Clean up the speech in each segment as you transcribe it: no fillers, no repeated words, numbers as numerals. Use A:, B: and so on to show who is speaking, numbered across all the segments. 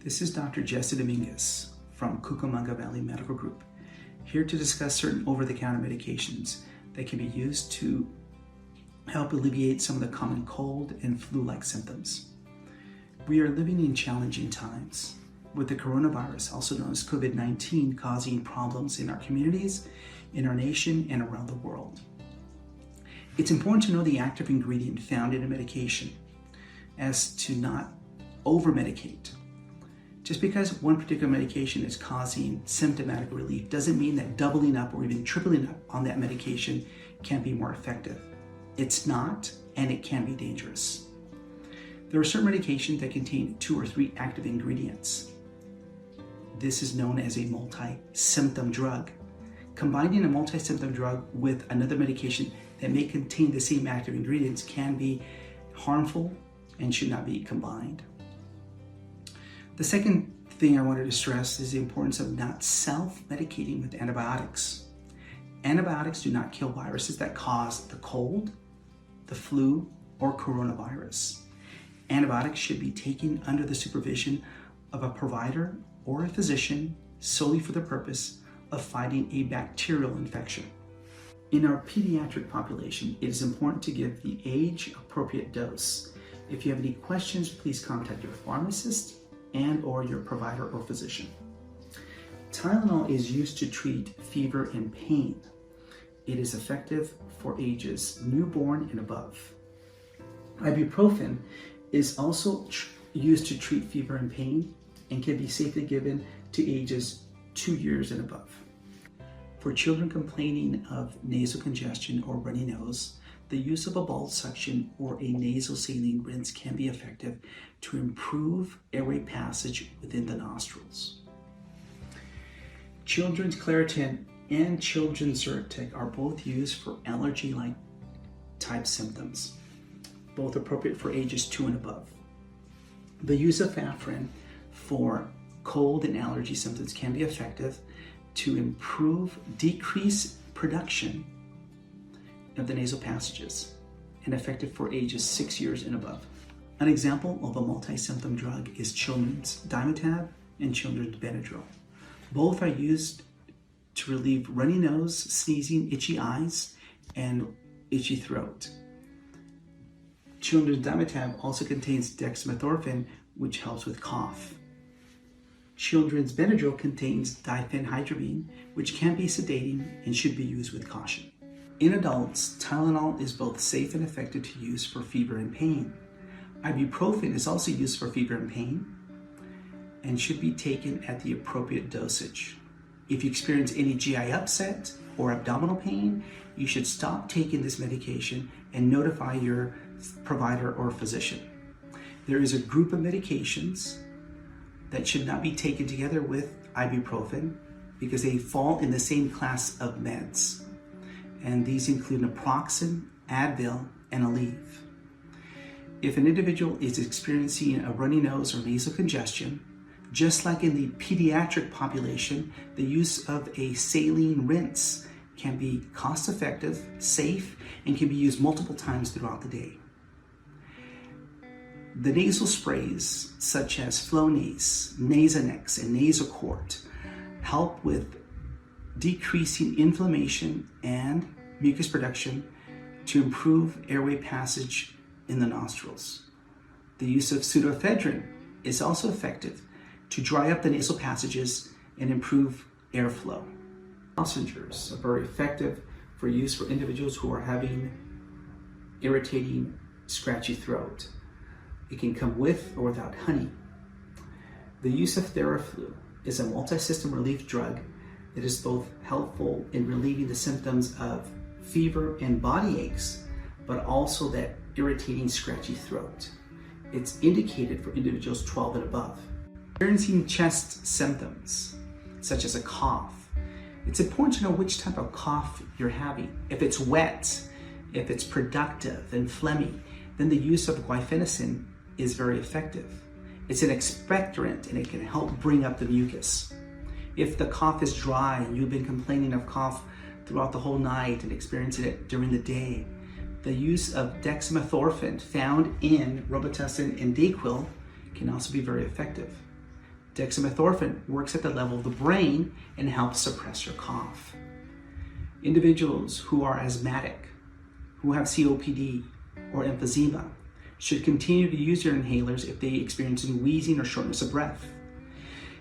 A: This is Dr. Jesse Dominguez from Cucamonga Valley Medical Group, here to discuss certain over-the-counter medications that can be used to help alleviate some of the common cold and flu-like symptoms. We are living in challenging times, with the coronavirus, also known as COVID-19, causing problems in our communities, in our nation, and around the world. It's important to know the active ingredient found in a medication as to not over-medicate. Just because one particular medication is causing symptomatic relief doesn't mean that doubling up or even tripling up on that medication can be more effective. It's not, and it can be dangerous. There are certain medications that contain 2 or 3 active ingredients. This is known as a multi-symptom drug. Combining a multi-symptom drug with another medication that may contain the same active ingredients can be harmful and should not be combined. The second thing I wanted to stress is the importance of not self-medicating with antibiotics. Antibiotics do not kill viruses that cause the cold, the flu, or coronavirus. Antibiotics should be taken under the supervision of a provider or a physician solely for the purpose of fighting a bacterial infection. In our pediatric population, it is important to give the age-appropriate dose. If you have any questions, please contact your pharmacist and/or your provider or physician. Tylenol is used to treat fever and pain. It is effective for ages newborn and above. Ibuprofen is also used to treat fever and pain and can be safely given to ages 2 years and above. For children complaining of nasal congestion or runny nose, the use of a ball suction or a nasal saline rinse can be effective to improve airway passage within the nostrils. Children's Claritin and children's Zyrtec are both used for allergy-like type symptoms, both appropriate for ages 2 and above. The use of Afrin for cold and allergy symptoms can be effective to decrease production of the nasal passages, and effective for ages 6 years and above. An example of a multi-symptom drug is children's Dimetapp and children's Benadryl. Both are used to relieve runny nose, sneezing, itchy eyes, and itchy throat. Children's Dimetapp also contains dextromethorphan, which helps with cough. Children's Benadryl contains diphenhydramine, which can be sedating and should be used with caution. In adults, Tylenol is both safe and effective to use for fever and pain. Ibuprofen is also used for fever and pain and should be taken at the appropriate dosage. If you experience any GI upset or abdominal pain, you should stop taking this medication and notify your provider or physician. There is a group of medications that should not be taken together with ibuprofen because they fall in the same class of meds. And these include naproxen, Advil, and Aleve. If an individual is experiencing a runny nose or nasal congestion, just like in the pediatric population, the use of a saline rinse can be cost-effective, safe, and can be used multiple times throughout the day. The nasal sprays, such as Flonase, Nasonex, and Nasocort, help with decreasing inflammation and mucus production to improve airway passage in the nostrils. The use of pseudoephedrine is also effective to dry up the nasal passages and improve airflow. Lozenges are very effective for use for individuals who are having irritating, scratchy throat. It can come with or without honey. The use of Theraflu is a multi-system relief drug that is both helpful in relieving the symptoms of fever and body aches, but also that irritating, scratchy throat. It's indicated for individuals 12 and above. Experiencing chest symptoms, such as a cough, it's important to know which type of cough you're having. If it's wet, if it's productive and phlegmy, then the use of guaifenesin is very effective. It's an expectorant and it can help bring up the mucus. If the cough is dry and you've been complaining of cough throughout the whole night and experiencing it during the day, the use of dextromethorphan found in Robitussin and Dayquil can also be very effective. Dextromethorphan works at the level of the brain and helps suppress your cough. Individuals who are asthmatic, who have COPD or emphysema, should continue to use your inhalers if they experience wheezing or shortness of breath.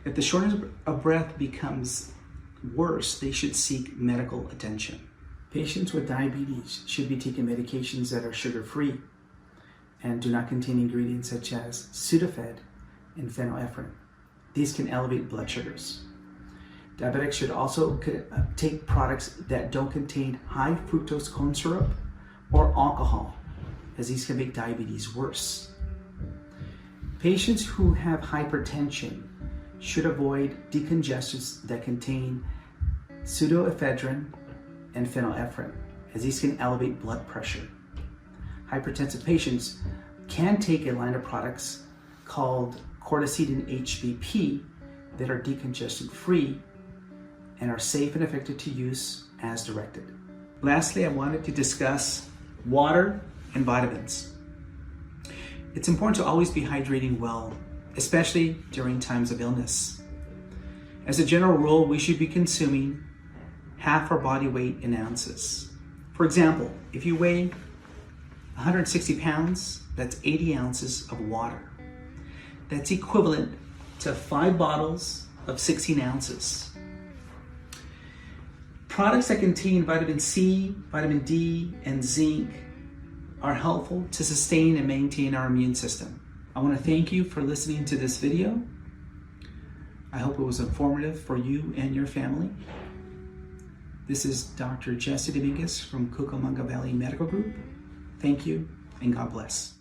A: If the shortness of breath becomes worse, they should seek medical attention. Patients with diabetes should be taking medications that are sugar-free and do not contain ingredients such as Sudafed and phenylephrine. These can elevate blood sugars. Diabetics should also take products that don't contain high fructose corn syrup or alcohol, as these can make diabetes worse. Patients who have hypertension should avoid decongestants that contain pseudoephedrine and phenylephrine, as these can elevate blood pressure. Hypertensive patients can take a line of products called Corticidin HVP that are decongestant free and are safe and effective to use as directed. Lastly, I wanted to discuss water and vitamins. It's important to always be hydrating well, especially during times of illness. As a general rule, we should be consuming half our body weight in ounces. For example, if you weigh 160 pounds, that's 80 ounces of water. That's equivalent to 5 bottles of 16 ounces. Products that contain vitamin C, vitamin D, and zinc are helpful to sustain and maintain our immune system. I want to thank you for listening to this video. I hope it was informative for you and your family. This is Dr. Jesse Dominguez from Cucamonga Valley Medical Group. Thank you and God bless.